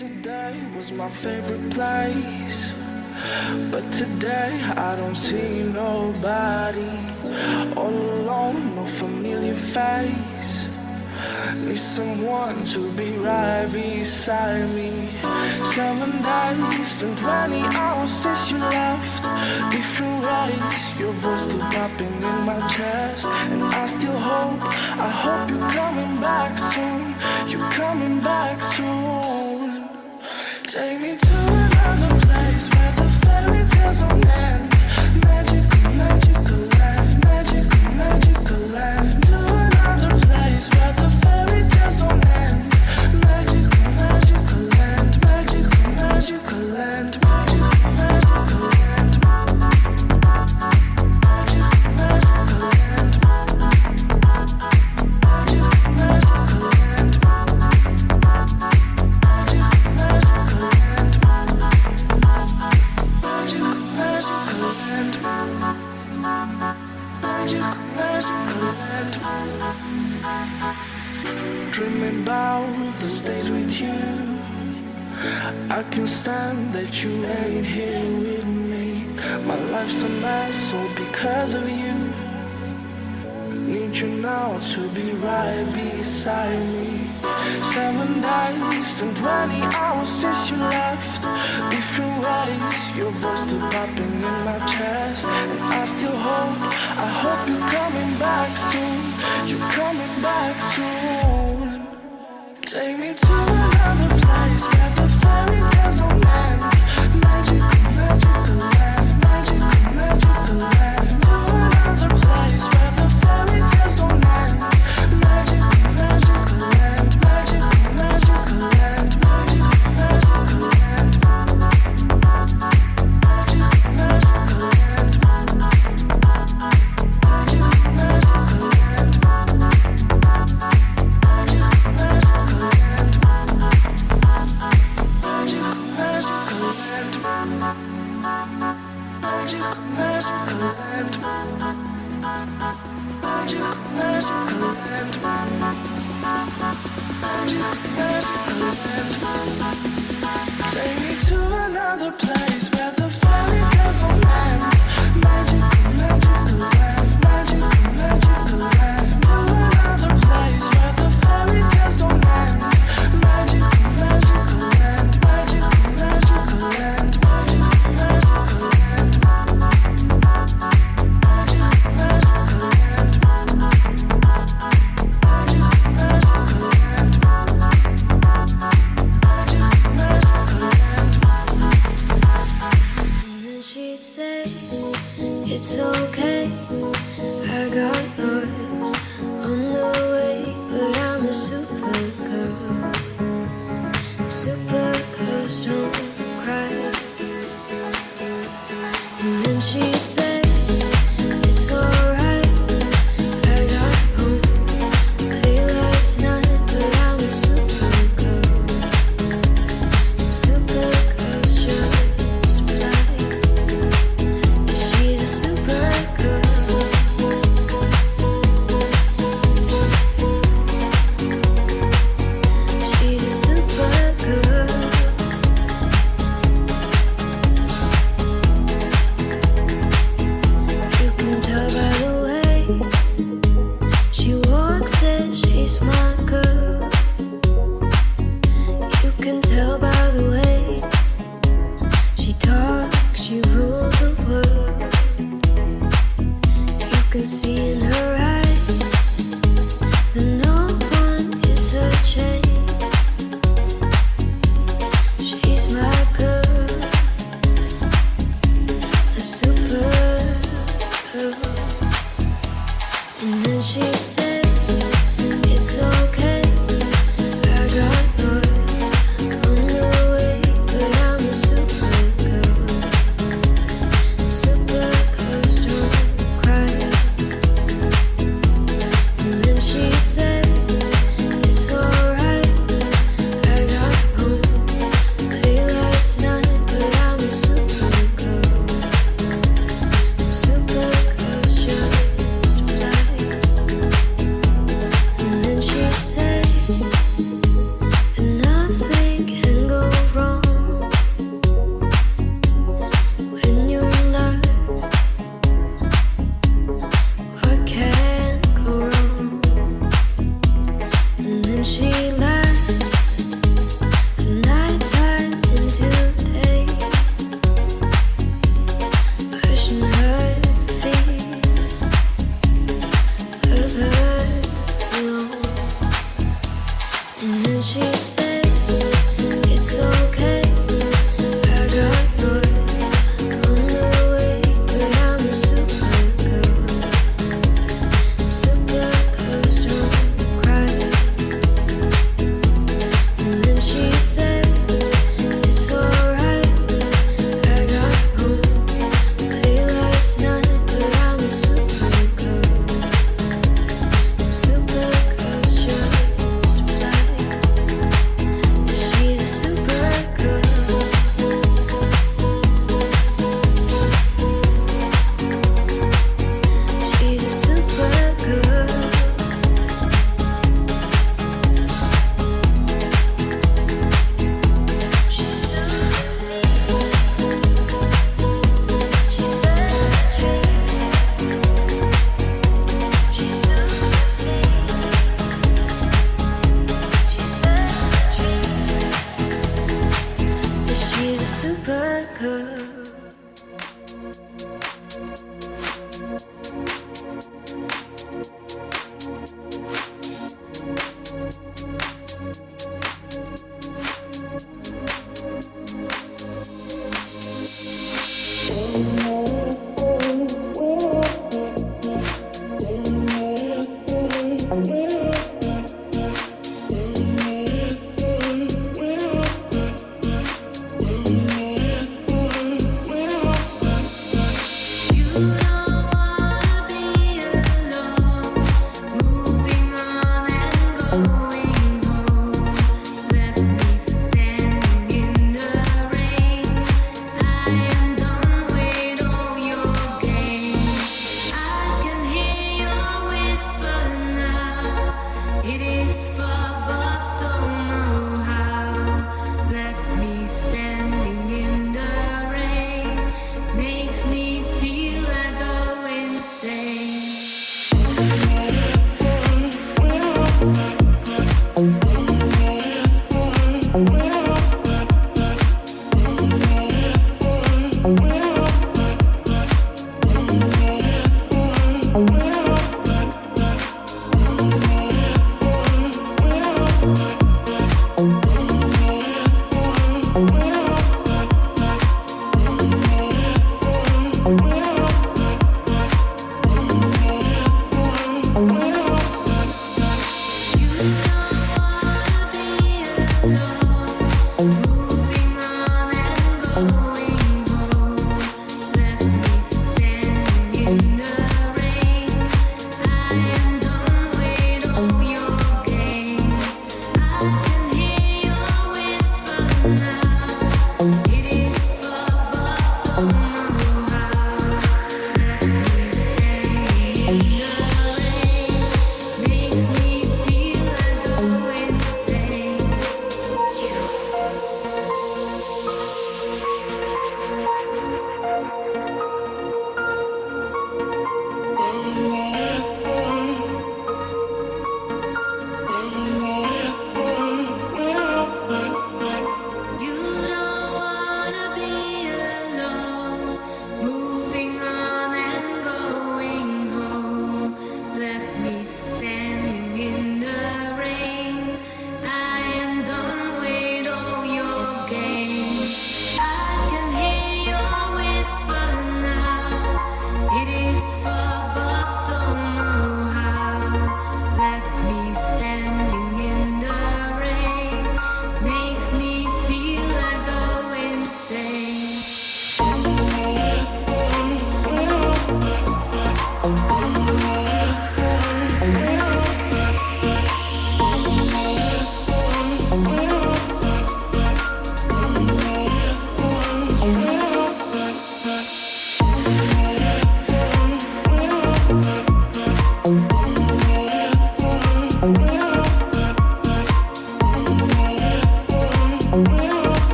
Yesterday was my favorite place, but today I don't see nobody. All alone, no familiar face. Need someone to be right beside me. 7 days and 20 hours since you left. Different ways, your voice still popping in my chest. And I still hope, I hope you're coming back soon. You're coming back soon. Take me to another place where the fairy tales don't end. Magical, magical land, magical, magical land. To another place where the fairy tales don't end. Magical, magical land, magical, magical land, magical, magical land. Magical, magical land. Magical, magical land. Dreaming about those days with you. I can't stand that you ain't here with me. My life's a mess all because of you. Need you now to be right beside me. 7 days and 20 hours since you left. Different ways, your voice still popping in my chest. And I still hope, I hope you're coming back soon. You're coming back soon. Take me to another place where the fairy tales don't end. Magical, magical land, magical, magical land. To another place where the fairy tales don't end. Magical, magical land, magical, magical land, magical, magical land. Magical, magical land. Magical, magical land. Take me to another place where the fairy tales don't end. Magical, magical land, magical, magical land. To another place where the fairy tales don't end. Magical, magical land, magical, magical land, magical, magical land. Magical, magical land. Magical, magical land. And she'd say, it's okay, I got yours on the way. But I'm a supergirl. Supergirls don't cry. And then she'd say, it's alright, I got home late last night. But I'm a supergirl. Supergirls just fly. She's a supergirl. her.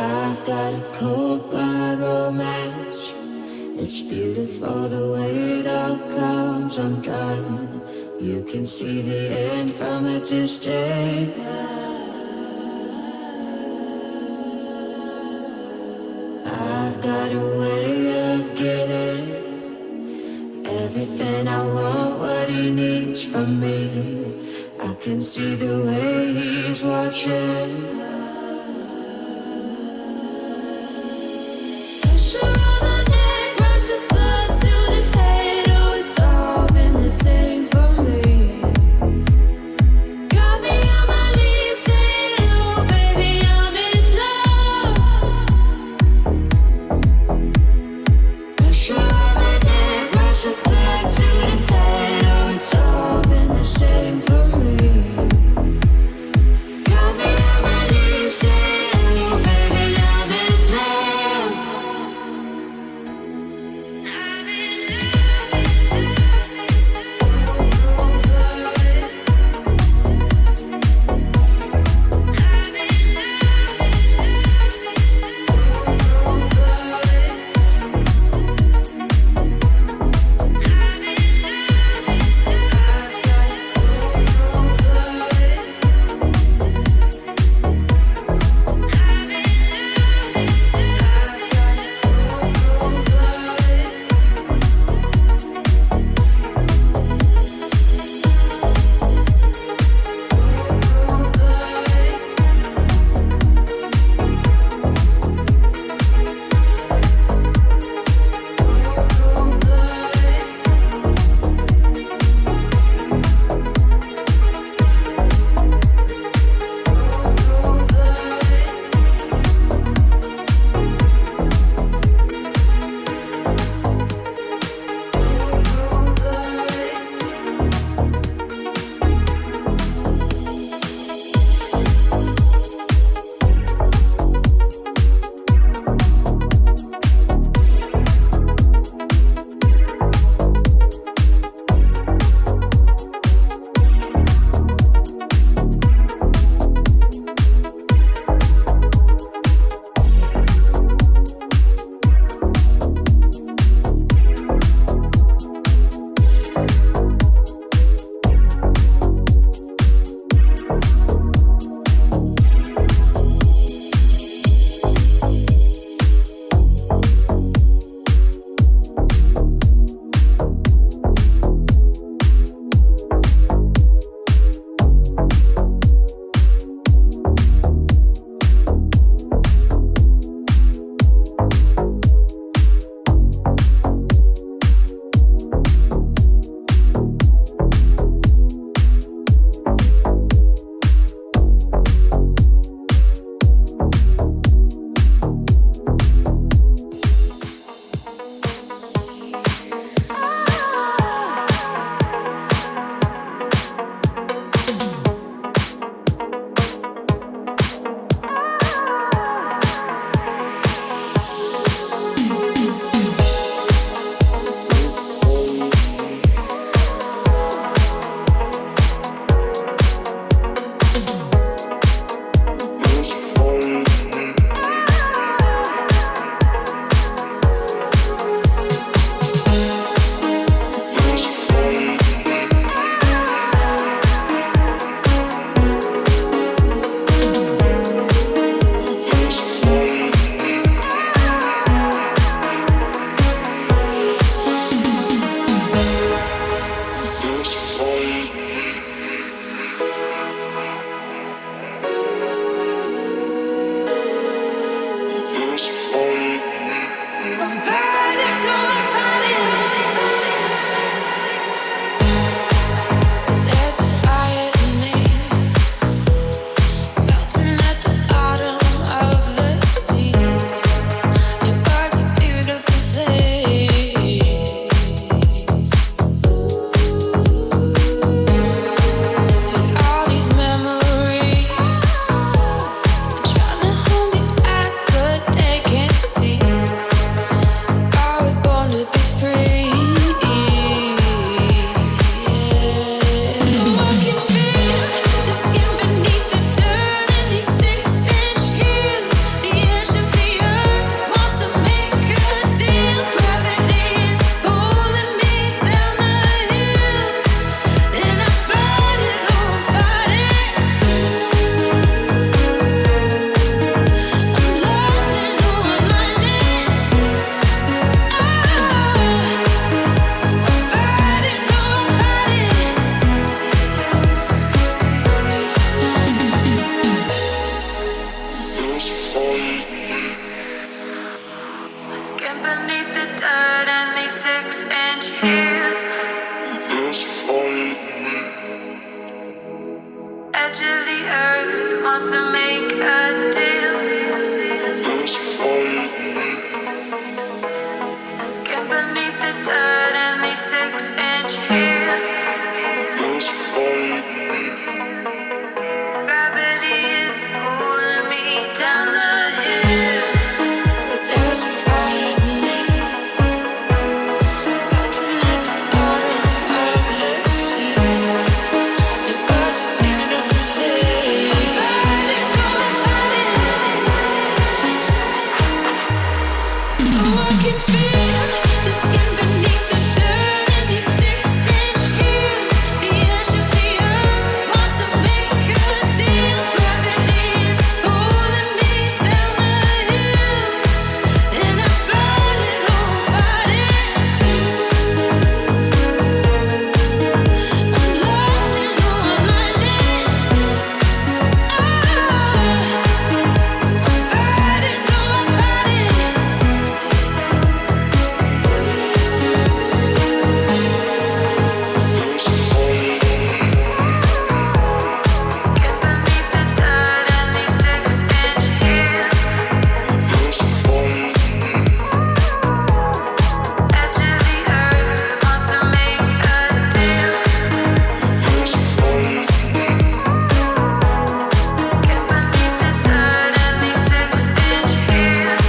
I've got a cold blood romance. It's beautiful the way it all comes undone. You can see the end from a distance. I've got a way of getting everything I want, what he needs from me. I can see the way he's watching. Pressure on my neck, rush of blood to the head. Oh, it's all been the same for me. Got me on my knees saying, oh, baby, I'm in love. Pressure on my neck, rush of blood to the head. Oh, it's all been the same for me. Got me on my knees. I skin beneath the dirt and these 6-inch heels. Edge of the earth wants to make a deal. I skin beneath the dirt and these 6-inch heels. Gravity is pulling me down the hill. But there's a fire in me, melting at the bottom of the sea. It was a beautiful thing. Oh, I can feel the skin beneath the dirt and these 6-inch heels. The edge of the earth wants to make a deal. Gravity is pulling me down the hills, and I fight it, oh, fight it. I'm lightning, oh, I'm lightning. I fight it, oh, I fight it. Skin beneath the dirt and these 6-inch heels. Edge of the earth wants to make a deal. Skin beneath the dirt and these 6-inch heels.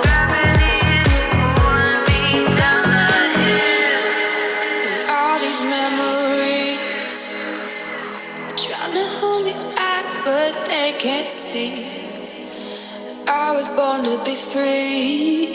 Gravity is pulling me down the hill. And all these memories trying to hold me back, but they can't see. I was born to be free.